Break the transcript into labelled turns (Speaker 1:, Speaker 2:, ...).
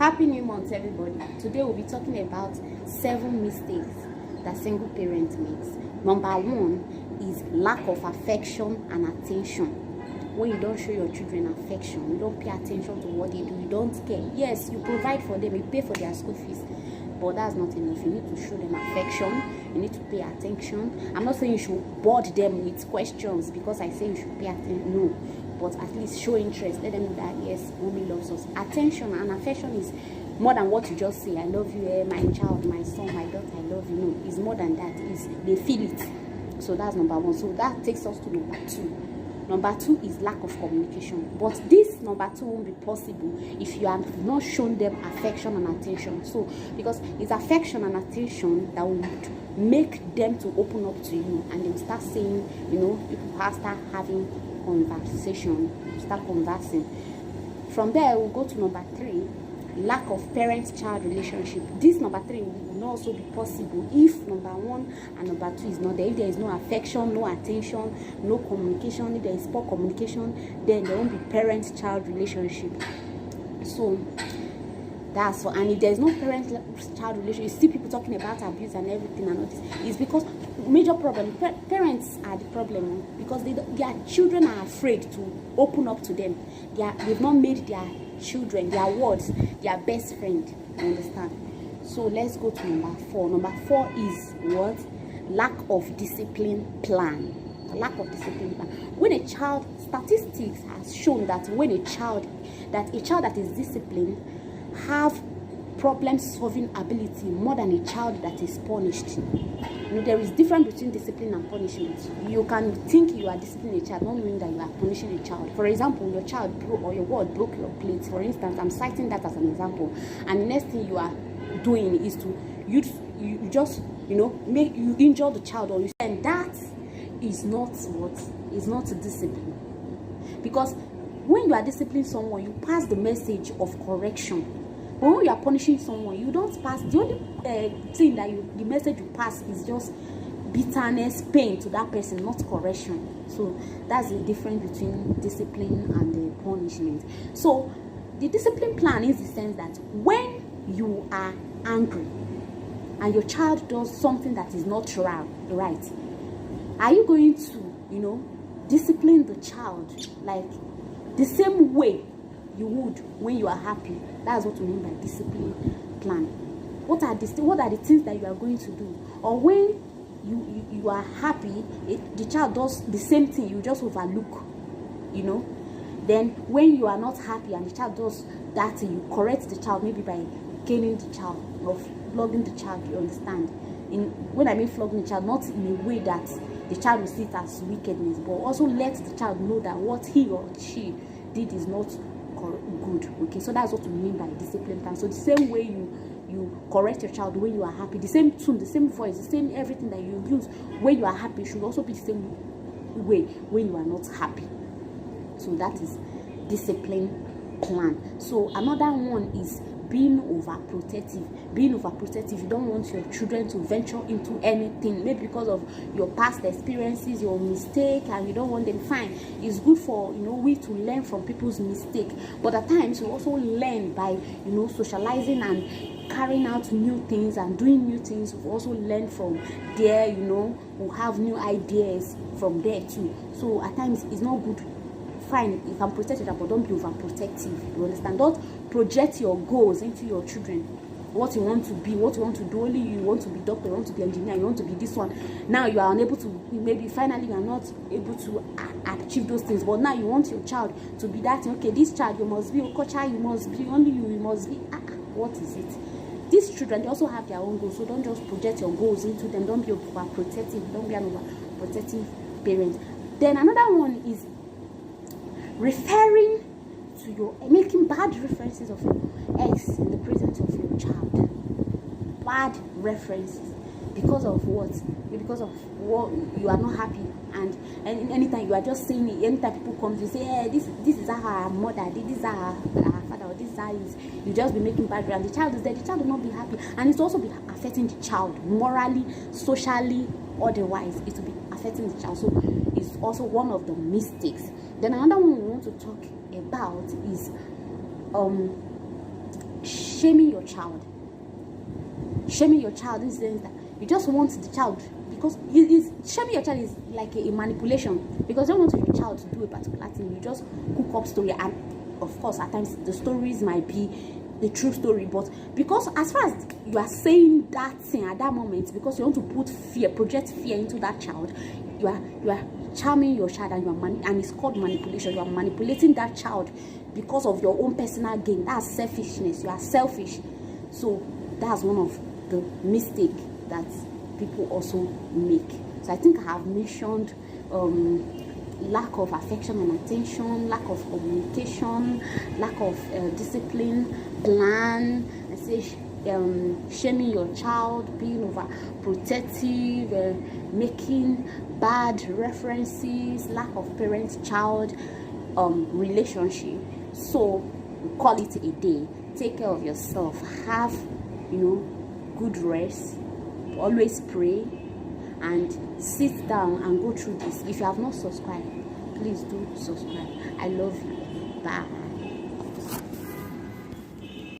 Speaker 1: Happy new month, everybody. Today we'll be talking about 7 mistakes that single parents makes. Number 1 is lack of affection and attention. When you don't show your children affection, you don't pay attention to what they do, you don't care. Yes, you provide for them, you pay for their school fees, but that's not enough. You need to show them affection, you need to pay attention. I'm not saying you should bored them with questions because I say you should pay attention, no, but at least show interest. Let them know that yes, mommy loves us. Attention and affection is more than what you just say. I love you, my child, my son, my daughter, I love you. No, it's more than that. It's they feel it. So that's number 1. So that takes us to number 2. Number 2 is lack of communication. But this number 2 won't be possible if you have not shown them affection and attention. So because it's affection and attention that will make them to open up to you, and they will start saying, you know, you will start having conversation, start conversing. From there we'll go to number 3, lack of parent-child relationship. This number 3 will not also be possible if number 1 and number 2 is not there. If there is no affection, no attention, no communication, if there is poor communication, then there won't be parent-child relationship. So that's for, and if there is no parent-child relationship, you see people talking about abuse and everything and all this. It's because major problem, parents are the problem, because their children are afraid to open up to them. They've not made their children, their words, their best friend. You understand? So let's go to number 4. Number 4 is what? Lack of discipline plan. Lack of discipline plan. When a child, statistics has shown that when a child that is disciplined have problem solving ability more than a child that is punished. You know, there is difference between discipline and punishment. You can think you are disciplining a child, not knowing that you are punishing a child. For example, your child broke, or your word broke your plate, for instance. I'm citing that as an example. And the next thing you are doing is to you just, you know, make you injure the child, or you, and that is not what is not discipline. Because when you are disciplining someone, you pass the message of correction. But when you are punishing someone, you don't pass. The only thing that the message you pass is just bitterness, pain to that person, not correction. So that's the difference between discipline and the punishment. So the discipline plan is the sense that when you are angry and your child does something that is not right, are you going to, you know, discipline the child like the same way you would when you are happy? That's what we mean by discipline plan. What are the things that you are going to do? Or when you are happy, the child does the same thing, you just overlook, you know. Then when you are not happy and the child does that thing, you correct the child, maybe by caning the child or flogging the child. You understand? When I mean flogging the child, not in a way that the child will see it as wickedness, but also let the child know that what he or she did is not good. Okay, so that's what we mean by discipline plan. So the same way you correct your child when you are happy, the same tune, the same voice, the same everything that you use when you are happy should also be the same way when you are not happy. So that is discipline plan. So another one is being overprotective. Being overprotective, you don't want your children to venture into anything, maybe because of your past experiences, your mistake, and you don't want them. Fine, it's good for, you know, we to learn from people's mistake, but at times we also learn by, you know, socializing and carrying out new things and doing new things. We also learn from there, you know, we have new ideas from there too. So at times it's not good. Fine, you can protect it, but don't be overprotective. You understand? Don't project your goals into your children. What you want to be, what you want to do. Only you want to be doctor, you want to be engineer, you want to be this one. Now you are unable to, maybe finally you are not able to achieve those things. But now you want your child to be that. Okay, this child, you must be a coacher, you must be only you must be. What is it? These children, they also have their own goals. So don't just project your goals into them. Don't be overprotective. Don't be an overprotective parent. Then another one is referring to making bad references of your ex in the presence of your child. Bad references because of what? Because of what you are not happy, and anytime you are just saying it, anytime people come, you say, hey, this is our mother, this is our father, or this is how you just be making bad references. The child is there, the child will not be happy, and it's also be affecting the child morally, socially, otherwise. It will be affecting the child. So it's also one of the mistakes. Then another one we want to talk about is shaming your child. Shaming your child in the sense that you just want the child, because shaming your child is like a manipulation, because you don't want your child to do a particular thing. You just cook up story, and of course at times the stories might be the true story, but because as far as you are saying that thing at that moment, because you want to put fear, project fear into that child, you are charming your child, and and it's called manipulation. You are manipulating that child because of your own personal gain. That's selfishness. You are selfish. So that's one of the mistake that people also make. So I think I have mentioned lack of affection and attention, lack of communication, lack of discipline, plan, I say shaming your child, being overprotective, making bad references, lack of parent-child relationship. So call it a day. Take care of yourself. Have, good rest. Always pray, and sit down and go through this. If you have not subscribed, please do subscribe. I love you. Bye.